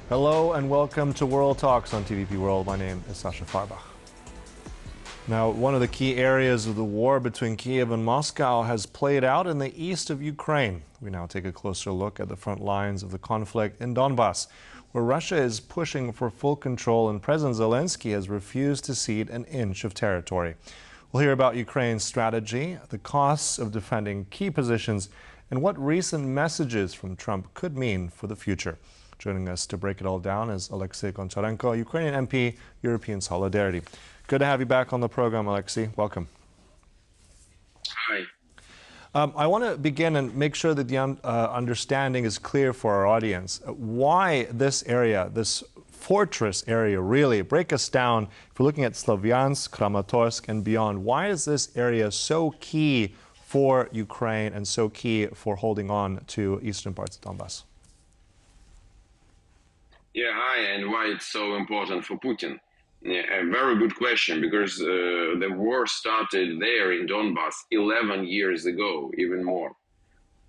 Hello and welcome to World Talks on TVP World. My name is Sasha Farbach. Now, one of the key areas of the war between Kyiv and Moscow has played out in the east of Ukraine. We now take a closer look at the front lines of the conflict in Donbas, where Russia is pushing for full control and President Zelenskyy has refused to cede an inch of territory. We'll hear about Ukraine's strategy, the costs of defending key positions, and what recent messages from Trump could mean for the future. Joining us to break it all down is Oleksiy Goncharenko, Ukrainian MP, European Solidarity. Good to have you back on the program, Oleksiy. Welcome. Hi. I want to begin and make sure that the understanding is clear for our audience. Why this area, this fortress area, really? Break us down. If we're looking at Slavyansk, Kramatorsk, and beyond, why is this area so key for Ukraine and so key for holding on to eastern parts of Donbas? Yeah, hi, and why it's so important for Putin? Yeah, a very good question, because the war started there in Donbas 11 years ago, even more.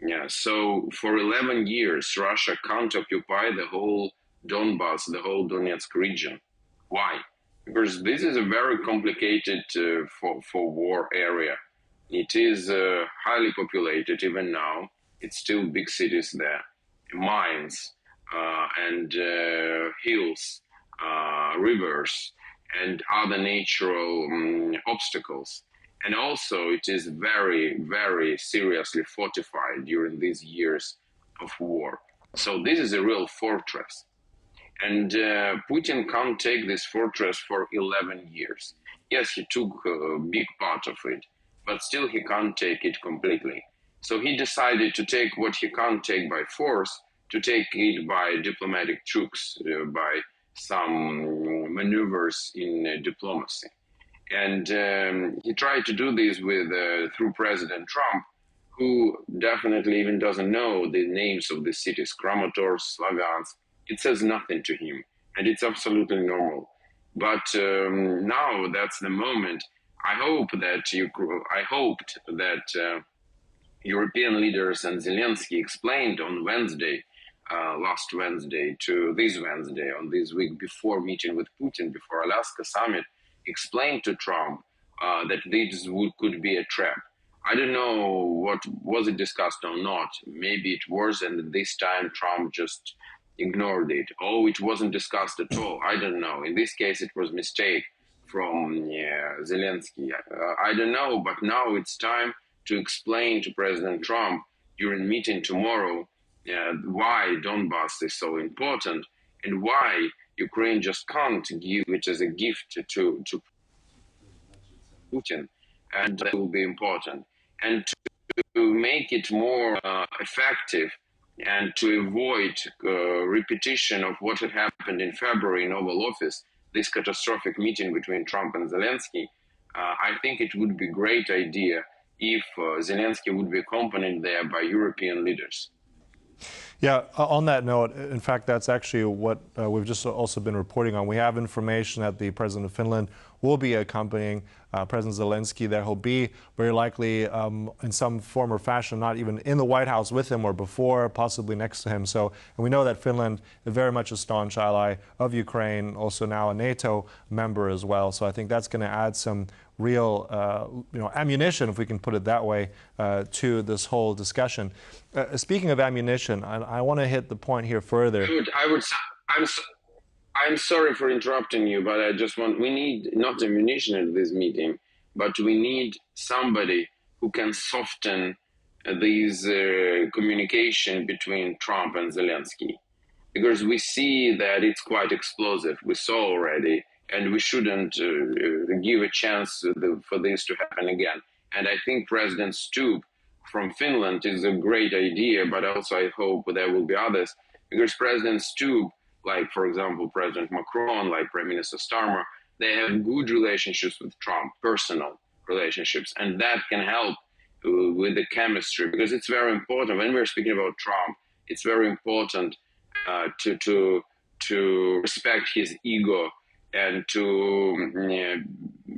Yeah, so for 11 years, Russia can't occupy the whole Donbas, the whole Donetsk region. Why? Because this is a very complicated for war area. It is highly populated even now. It's still big cities there, mines, and hills, rivers, and other natural obstacles. And also it is very, very seriously fortified during these years of war. So this is a real fortress. And Putin can't take this fortress for 11 years. Yes, he took a big part of it, but still he can't take it completely. So he decided to take what he can't take by force, to take it by diplomatic tricks, by some maneuvers in diplomacy. And he tried to do this with through President Trump, who definitely even doesn't know the names of the cities, Kramatorsk, Slavyansk. It says nothing to him, and it's absolutely normal. But now that's the moment. I hoped that European leaders and Zelenskyy explained on Wednesday, last Wednesday to this Wednesday, on this week before meeting with Putin, before Alaska summit, explained to Trump that this could be a trap. I don't know what was it discussed or not. Maybe it was, and this time Trump just ignored it. Oh, it wasn't discussed at all. I don't know. In this case, it was a mistake from Zelenskyy. I don't know, but now it's time to explain to President Trump during meeting tomorrow why Donbas is so important and why Ukraine just can't give it as a gift to Putin, and that will be important. And to make it more effective and to avoid repetition of what had happened in February in Oval Office, this catastrophic meeting between Trump and Zelenskyy, I think it would be a great idea if Zelenskyy would be accompanied there by European leaders. Yeah, on that note, in fact, that's actually what we've just also been reporting on. We have information that the President of Finland will be accompanying President Zelenskyy there. He'll be very likely in some form or fashion, not even in the White House with him or before, possibly next to him. So, and we know that Finland is very much a staunch ally of Ukraine, also now a NATO member as well. So I think that's going to add some real ammunition, if we can put it that way, to this whole discussion. Speaking of ammunition, I want to hit the point here further. I'm sorry for interrupting you, but I just we need not ammunition at this meeting, but we need somebody who can soften these communication between Trump and Zelenskyy, because we see that it's quite explosive. We saw already, and we shouldn't give a chance for this to happen again. And I think President Stubb from Finland is a great idea, but also I hope there will be others, because President Stubb, like, for example, President Macron, like Prime Minister Starmer, they have good relationships with Trump, personal relationships, and that can help with the chemistry, because it's very important. When we're speaking about Trump, it's very important to respect his ego and to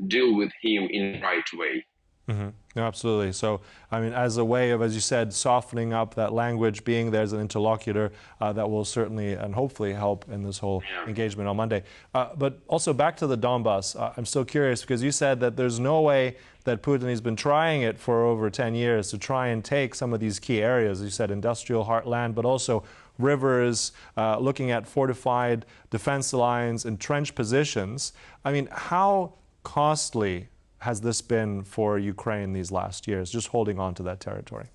deal with him in the right way. No, absolutely. So, I mean, as a way of, as you said, softening up that language, being there as an interlocutor, that will certainly and hopefully help in this whole engagement on Monday. But also back to the Donbas, I'm still curious because you said that there's no way that Putin has been trying it for over 10 years to try and take some of these key areas, as you said, industrial heartland, but also rivers, looking at fortified defense lines and trench positions. I mean, how costly has this been for Ukraine these last years, just holding on to that territory?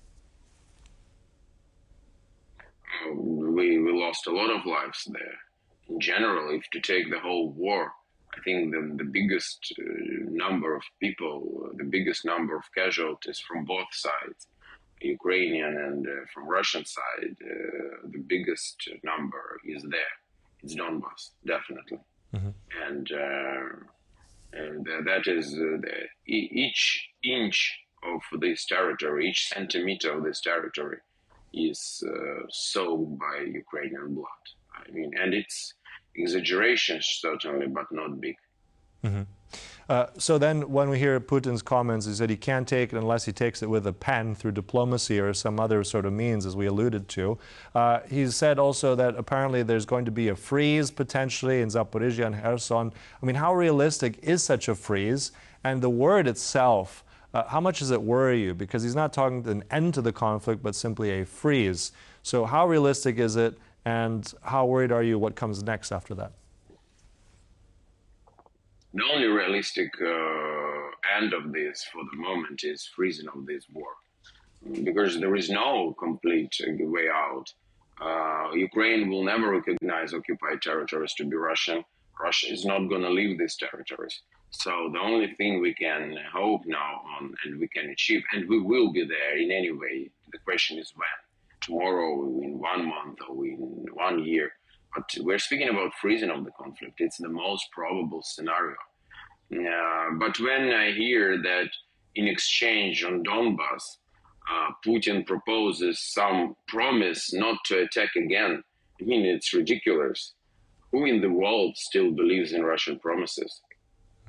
We lost a lot of lives there. In general, if to take the whole war, I think the biggest number of people, the biggest number of casualties from both sides, Ukrainian and from Russian side, the biggest number is there. It's Donbas, definitely. And that is each inch of this territory, each centimeter of this territory is soaked by Ukrainian blood. I mean, and it's exaggeration certainly, but not big. So then when we hear Putin's comments, he said he can't take it unless he takes it with a pen through diplomacy or some other sort of means, as we alluded to. He said also that apparently there's going to be a freeze potentially in Zaporizhia and Kherson. I mean, how realistic is such a freeze? And the word itself, how much does it worry you? Because he's not talking an end to the conflict, but simply a freeze. So how realistic is it? And how worried are you what comes next after that? The only realistic end of this for the moment is freezing of this war, because there is no complete way out. Ukraine will never recognize occupied territories to be Russian. Russia is not going to leave these territories. So the only thing we can hope now on and we can achieve, and we will be there in any way, the question is when. Tomorrow, in 1 month, or in 1 year. But we're speaking about freezing of the conflict. It's the most probable scenario. But when I hear that in exchange on Donbas, Putin proposes some promise not to attack again, I mean, it's ridiculous. Who in the world still believes in Russian promises?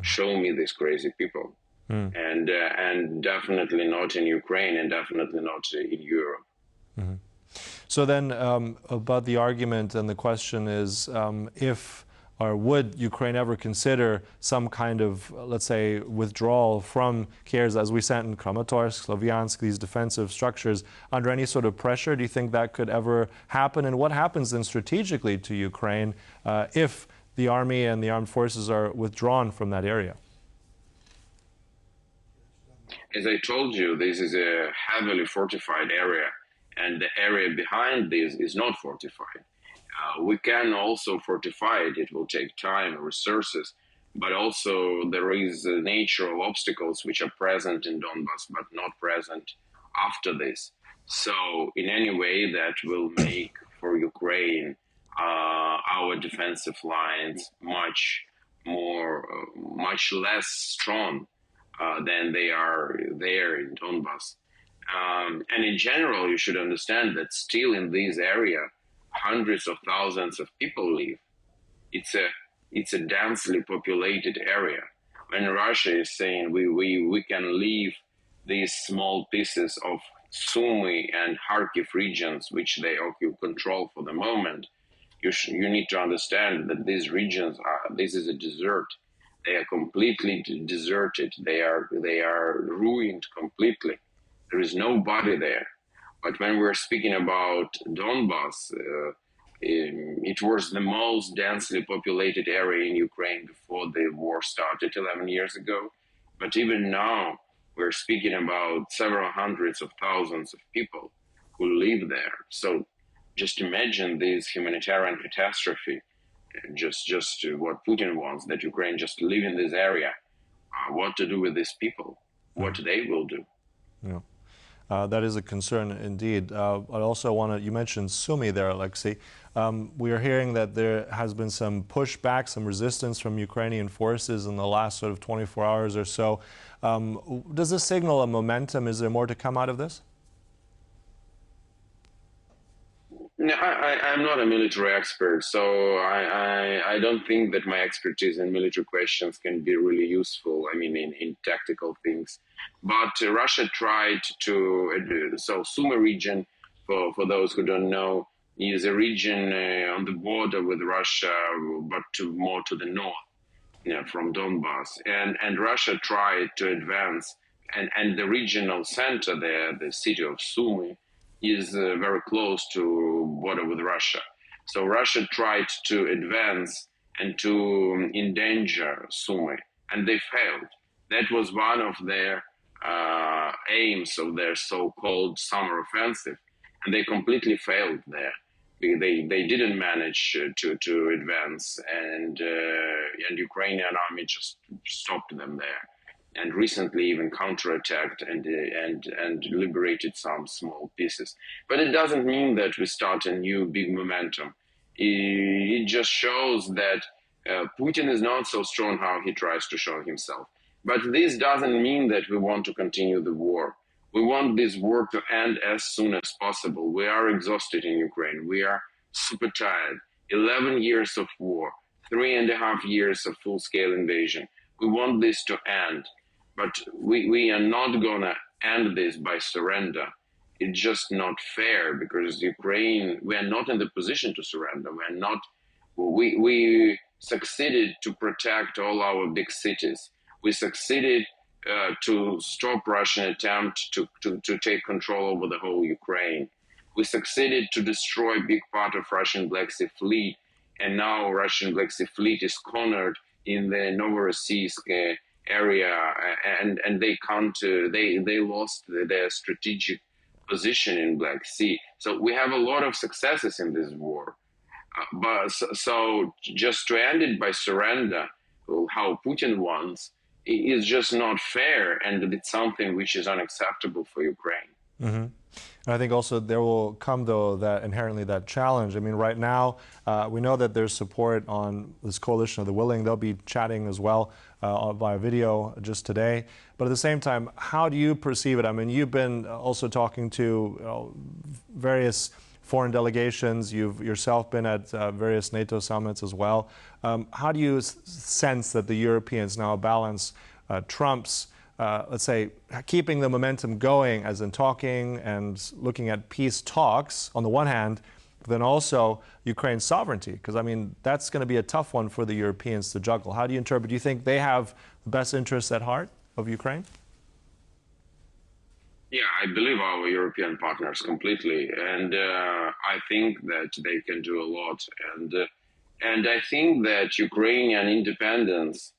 Show me these crazy people. And definitely not in Ukraine, and definitely not in Europe. So then about the argument, and the question is if or would Ukraine ever consider some kind of, let's say, withdrawal from Kiev, as we sent in Kramatorsk, Slovyansk, these defensive structures, under any sort of pressure? Do you think that could ever happen? And what happens then strategically to Ukraine if the army and the armed forces are withdrawn from that area? As I told you, this is a heavily fortified area, and the area behind this is not fortified. We can also fortify it. It will take time and resources, but also there is natural obstacles which are present in Donbas, but not present after this. So in any way that will make for Ukraine our defensive lines much less strong than they are there in Donbas. And in general, you should understand that still in this area, hundreds of thousands of people live. It's a densely populated area. When Russia is saying we can leave these small pieces of Sumy and Kharkiv regions, which they control for the moment, you need to understand that these regions this is a desert. They are completely deserted. They are ruined completely. There is nobody there. But when we're speaking about Donbas, it was the most densely populated area in Ukraine before the war started 11 years ago. But even now, we're speaking about several hundreds of thousands of people who live there. So just imagine this humanitarian catastrophe, just what Putin wants, that Ukraine just live in this area. What to do with these people, what they will do. Yeah. That is a concern indeed. I also want to, you mentioned Sumy there, Oleksiy. We are hearing that there has been some pushback, some resistance from Ukrainian forces in the last sort of 24 hours or so. Does this signal a momentum? Is there more to come out of this? No, I'm not a military expert, so I don't think that my expertise in military questions can be really useful. I mean, in tactical things. But Russia tried to, so Sumy region, for those who don't know, is a region on the border with Russia, but more to the north, from Donbas. And Russia tried to advance, and the regional center there, the city of Sumy, is very close to border with Russia. So Russia tried to advance and to endanger Sumy, and they failed. That was one of their aims of their so-called summer offensive, and they completely failed there. They didn't manage to advance, and Ukrainian army just stopped them there, and recently even counterattacked and liberated some small pieces. But it doesn't mean that we start a new big momentum. It just shows that Putin is not so strong how he tries to show himself. But this doesn't mean that we want to continue the war. We want this war to end as soon as possible. We are exhausted in Ukraine. We are super tired. 11 years of war, 3.5 years of full-scale invasion. We want this to end. But we are not going to end this by surrender. It's just not fair because Ukraine, we are not in the position to surrender. We succeeded to protect all our big cities. We succeeded to stop Russian attempt to take control over the whole Ukraine. We succeeded to destroy a big part of Russian Black Sea Fleet, and now Russian Black Sea Fleet is cornered in the Novorossiysk area, and they lost their strategic position in Black Sea. So we have a lot of successes in this war, but so just to end it by surrender, how Putin wants, is just not fair, and it's something which is unacceptable for Ukraine. Mm-hmm. And I think also there will come, though, that inherently that challenge. I mean, right now, we know that there's support on this coalition of the willing. They'll be chatting as well via video just today. But at the same time, how do you perceive it? I mean, you've been also talking to various foreign delegations. You've yourself been at various NATO summits as well. How do you sense that the Europeans now balance Trump's, let's say, keeping the momentum going, as in talking and looking at peace talks on the one hand, but then also Ukraine's sovereignty? Because, I mean, that's going to be a tough one for the Europeans to juggle. How do you interpret? Do you think they have the best interests at heart of Ukraine? Yeah, I believe our European partners completely, and I think that they can do a lot. And I think that Ukrainian independence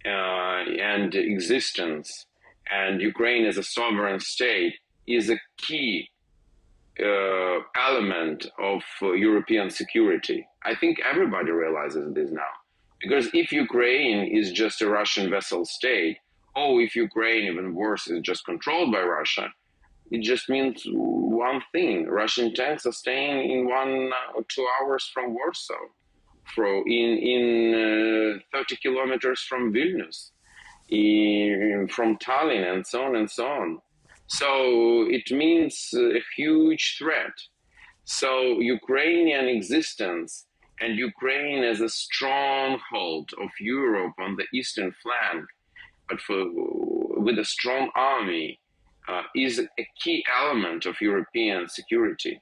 and existence, and Ukraine as a sovereign state, is a key element of European security. I think everybody realizes this now, because if Ukraine is just a Russian vassal state, or if Ukraine, even worse, is just controlled by Russia, it just means one thing: Russian tanks are staying in 1 or 2 hours from Warsaw, in 30 kilometers from Vilnius, from Tallinn, and so on and so on. So it means a huge threat. So Ukrainian existence and Ukraine as a stronghold of Europe on the eastern flank, but with a strong army, is a key element of European security.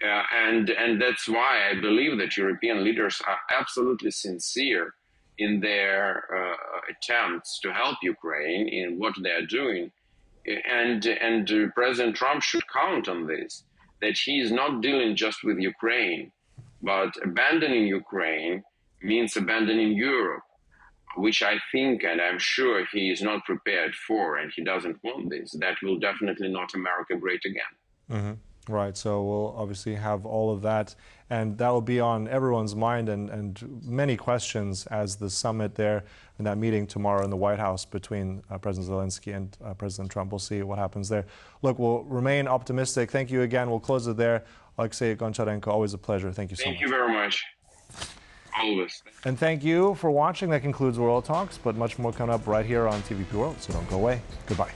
And that's why I believe that European leaders are absolutely sincere in their attempts to help Ukraine in what they are doing. And President Trump should count on this, that he is not dealing just with Ukraine, but abandoning Ukraine means abandoning Europe, which I think, and I'm sure he is not prepared for, and he doesn't want this. That will definitely not America great again. Mm-hmm. Right, so we'll obviously have all of that, and that will be on everyone's mind, and many questions as the summit there and that meeting tomorrow in the White House between President Zelenskyy and President Trump. We'll see what happens there. Look, we'll remain optimistic. Thank you again. We'll close it there. Oleksiy Goncharenko, always a pleasure. Thank you so much. Thank you very much. Always. And thank you for watching. That concludes World Talks, but much more coming up right here on TVP World, so don't go away. Goodbye.